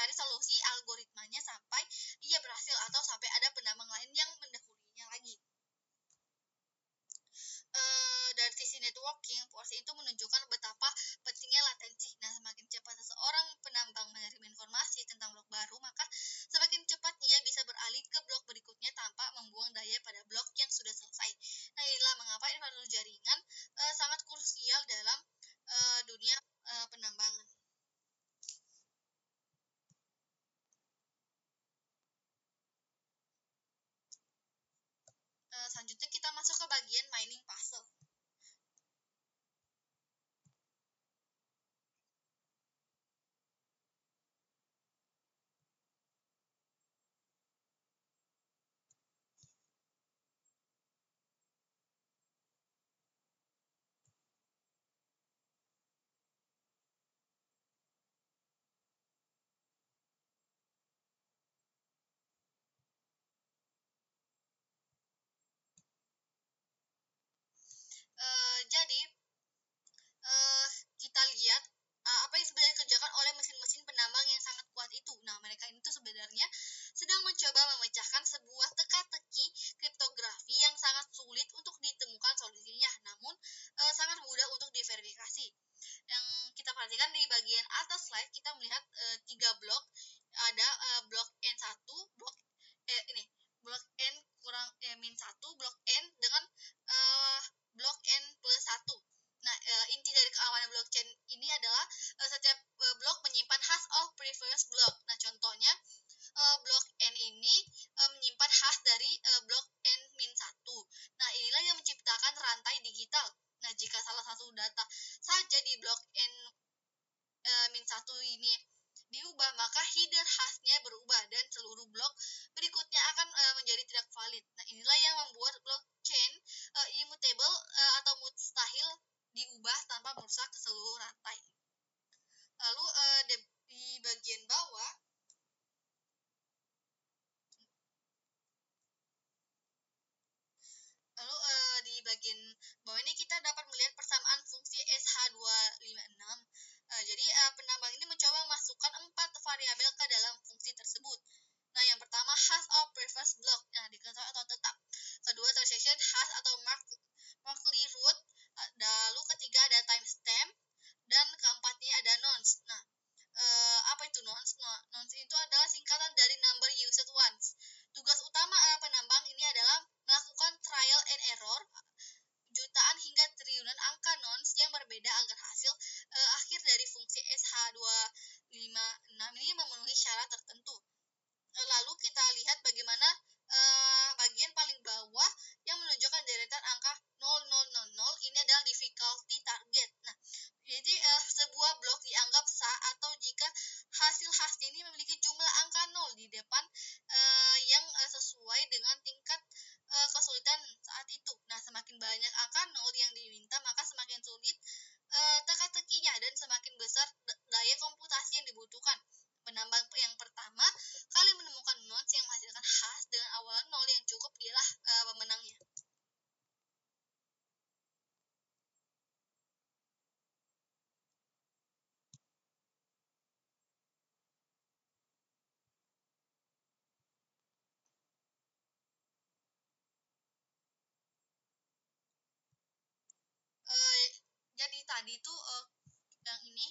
mencari solusi algoritmanya sampai ia berhasil atau sampai ada penambang lain yang mendahulunya lagi. Dari sisi networking, polisi itu menunjukkan betapa pentingnya latensi. Nah, semakin cepat seseorang penambang menerima informasi tentang blok baru, maka semakin cepat ia bisa beralih ke blok berikutnya tanpa membuang daya pada blok yang sudah selesai. Nah, inilah mengapa infrastruktur jaringan sangat krusial dalam dunia penambangan. Selanjutnya kita masuk ke bagian mining puzzle. Jadi kita lihat apa yang sebenarnya dikerjakan oleh mesin-mesin penambang yang sangat kuat itu. Nah, mereka ini tuh sebenarnya sedang mencoba memecahkan sebuah teka-teki kriptografi yang sangat sulit untuk ditemukan solusinya, namun sangat mudah untuk diverifikasi. Yang kita perhatikan di bagian atas slide, kita melihat 3 blok. Ada blok N1, blok N kurang min 1, blok N dengan blok N plus 1. Nah, inti dari keamanan blockchain ini adalah setiap blok menyimpan hash of previous block. Nah, contohnya blok N ini menyimpan hash dari blok N-1. Nah, inilah yang menciptakan rantai digital. Nah, jika salah satu data saja di blok N-1 ini diubah, maka header hashnya berubah dan seluruh blok berikutnya akan menjadi tidak valid. Nah, inilah yang membuat blockchain immutable atau mustahil diubah tanpa merusak seluruh rantai. Lalu di bagian bawah, di bagian bawah ini kita dapat melihat persamaan fungsi SH256. Jadi penambang ini mencoba memasukkan 4 variabel ke dalam fungsi tersebut. Nah, yang pertama hash of previous block, nah diketahui atau tetap. Kedua transaction hash atau markly root. Lalu ketiga ada timestamp, dan keempatnya ada nonce. Nah, apa itu nonce? Nonce itu adalah singkatan dari number used once. Tugas utama penambang ini adalah melakukan trial and error jutaan hingga triliunan angka nonce yang berbeda agar hasil akhir dari fungsi SH256 ini memenuhi syarat tertentu. Lalu kita lihat bagaimana bagian paling bawah yang menunjukkan deretan angka 0000. Ini adalah difficulty target. Nah, jadi sebuah blok dianggap sah atau jika hasil ini memiliki jumlah angka 0 di depan yang sesuai dengan tingkat kesulitan saat itu. Nah, semakin banyak angka 0 yang diminta, maka semakin sulit teka-tekinya dan semakin besar daya komputasi yang dibutuhkan. Penambang yang pertama kali menemukan nonce yang menghasilkan hash dengan awalan 0 yang cukup dialah pemenangnya. Jadi tadi tuh yang ini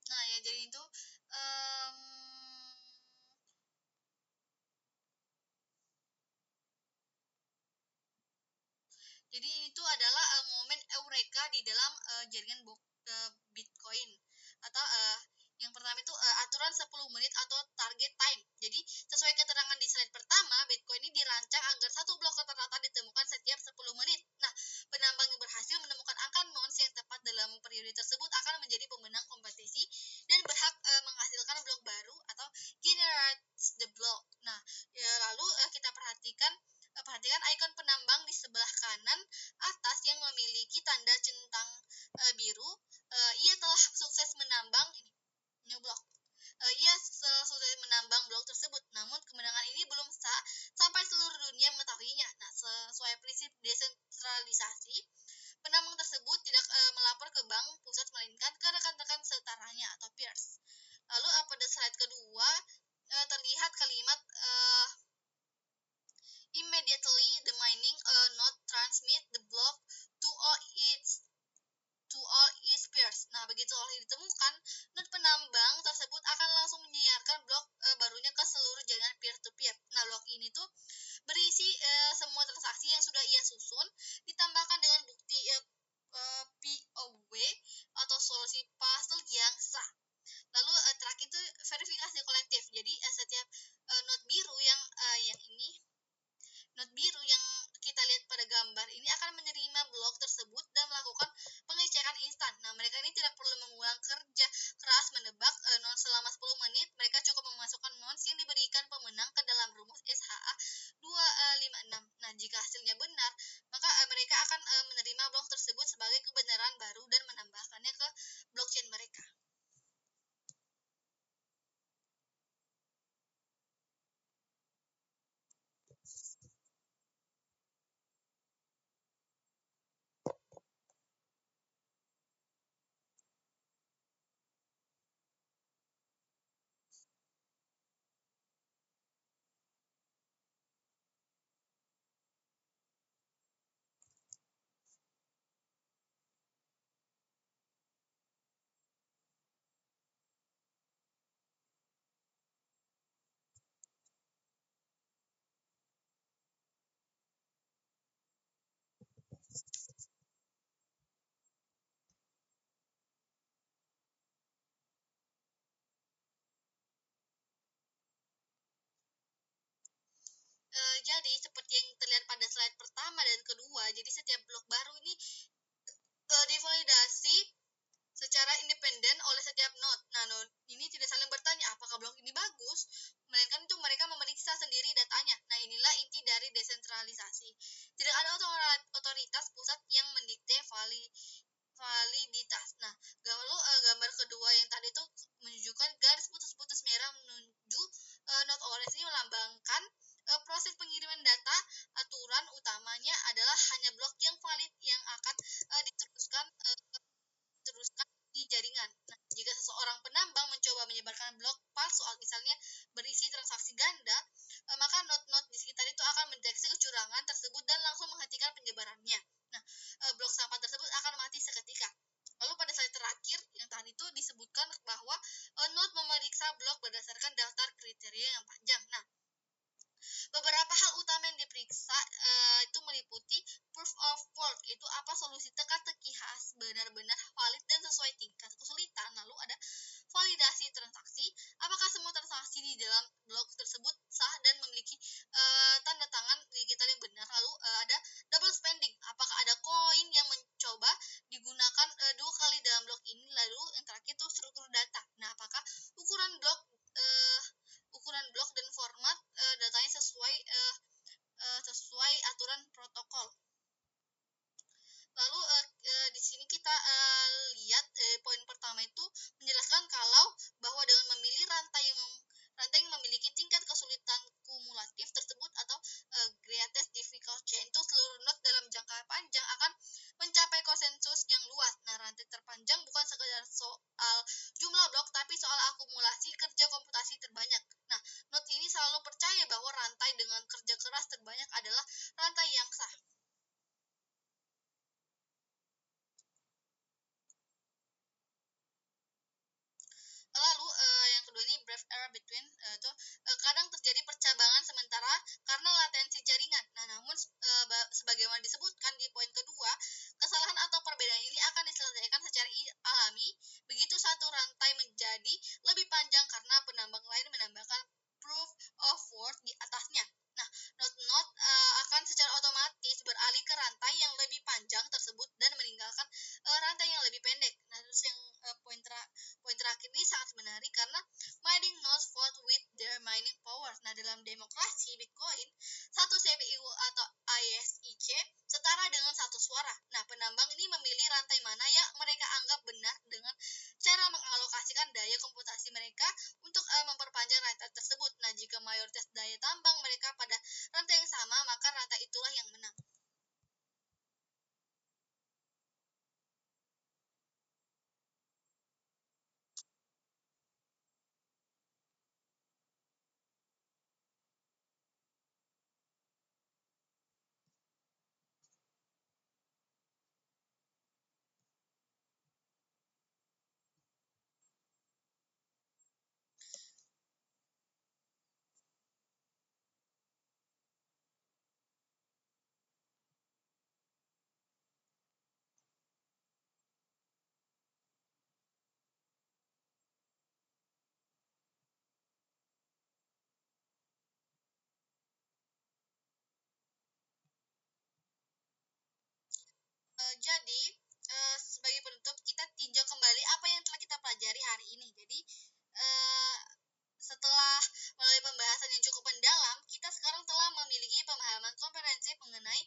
ya, jadi itu jadi itu adalah momen eureka di dalam jaringan Bitcoin. Atau yang pertama itu aturan 10 menit atau target time. Jadi sesuai keterangan di slide pertama, Bitcoin ini dirancang agar satu blok rata-rata ditemukan setiap 10 menit. Nah, penambang yang berhasil menemukan angka nonce yang tepat dalam periode tersebut akan menjadi pemenang kompetisi dan berhak menghasilkan blok baru atau generates the block. Nah, lalu kita perhatikan ikon penambang di sebelah kanan atas yang memiliki tanda centang biru. Ia telah sukses menambang new block. Ia sukses menambang blok tersebut, namun kemenangan ini belum sah sampai seluruh dunia mengetahuinya. Nah, sesuai Jadi, seperti yang terlihat pada slide pertama dan kedua, jadi setiap blok baru ini divalidasi secara independen oleh setiap node. Nah, node ini tidak saling bertanya apakah blok ini bagus, melainkan itu mereka memeriksa sendiri datanya. Nah, inilah inti dari desentralisasi. Tidak ada otoritas pusat yang mendikte validitas. Nah, lalu gambar kedua yang tadi itu menunjukkan garis putus-putus merah menuju node orange ini melambangkan proses pengiriman data. Aturan utamanya adalah hanya blok yang valid yang akan diteruskan di jaringan. Nah, jika seseorang penambang mencoba menyebarkan blok palsu, misalnya berisi transaksi ganda, maka node-node di sekitar itu akan mendeteksi kecurangan tersebut dan langsung menghentikan penyebarannya. Nah, blok sampah tersebut akan mati seketika. Lalu pada slide terakhir yang tadi itu disebutkan bahwa node memeriksa blok berdasarkan daftar kriteria yang panjang. Nah, beberapa hal utama yang diperiksa itu meliputi proof of work, itu apa solusi teka-teki khas benar-benar valid dan sesuai tingkat kesulitan. Lalu ada validasi transaksi, apakah semua transaksi di dalam blok tersebut sah dan memiliki tanda tangan digital yang benar. Lalu ada double spending, apakah ada koin yang mencoba digunakan dua kali dalam blok ini. Lalu yang terakhir itu struktur data. Nah, apakah ukuran blok dan format datanya sesuai aturan protokol. Lalu di sini kita lihat poin pertama itu menjelaskan kalau bahwa dengan memilih rantai yang memiliki tingkat kesulitan kumulatif tersebut atau greatest difficult chain, itu seluruh node dalam jangka panjang akan mencapai konsensus yang luas. Nah, rantai terpanjang bukan sekedar soal jumlah blok, tapi soal akumulasi kerja komputasi terbanyak. Nah, node ini selalu percaya bahwa rantai dengan kerja keras terbanyak adalah rantai yang sah. Lalu yang kedua ini brief error between, kadang terjadi percabangan sementara karena latensi jaringan. Nah, namun sebagaimana disebutkan di poin kedua, kesalahan atau perbedaan ini akan diselesaikan secara alami begitu satu rantai menjadi lebih panjang karena penambang lain menambahkan proof of work di atasnya. Nah, node-node akan secara otomatis beralih ke rantai yang lebih panjang tersebut dan meninggalkan rantai yang lebih pendek. Nah, terus yang poin terakhir ini sangat menarik karena mining nodes vote with their mining power. Nah, dalam demokrasi Bitcoin, satu CPU atau ISIC setara dengan satu suara. Nah, penambang ini memilih rantai mana yang mereka anggap benar dengan cara mengalokasikan daya komputasi mereka untuk memperpanjang rantai tersebut. Nah, jika mayoritas daya tambang mereka pada rantai yang sama, maka rantai itulah yang menang. Jadi, sebagai penutup, kita tinjau kembali apa yang telah kita pelajari hari ini. Jadi, setelah melalui pembahasan yang cukup mendalam, kita sekarang telah memiliki pemahaman komprehensif mengenai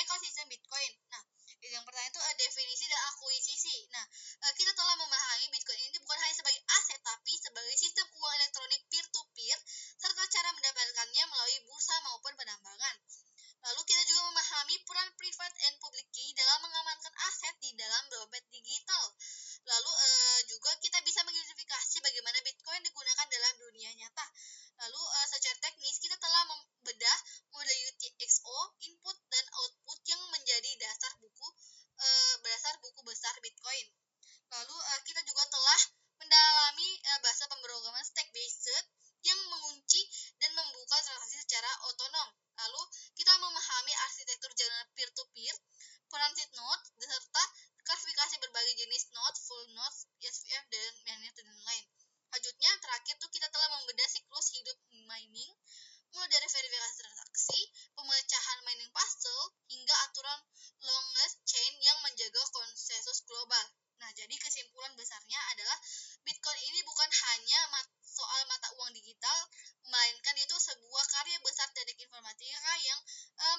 ekosistem Bitcoin. Nah, yang pertama itu definisi dan akuisisi. Nah, kita telah memahami Bitcoin ini bukan hanya sebagai aset, tapi sebagai sistem uang elektronik peer-to-peer, serta cara mendapatkannya melalui bursa maupun penambangan. Lalu kita juga memahami peran private and public key dalam mengamankan aset global. Nah, jadi kesimpulan besarnya adalah Bitcoin ini bukan hanya soal mata uang digital, melainkan itu sebuah karya besar teknik informatika yang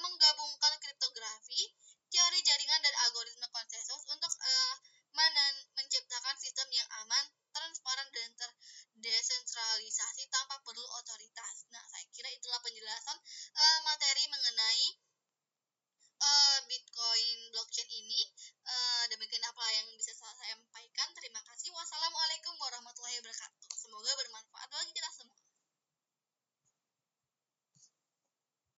menggabungkan kriptografi, teori jaringan dan algoritma konsensus untuk menciptakan sistem yang aman, transparan dan terdesentralisasi tanpa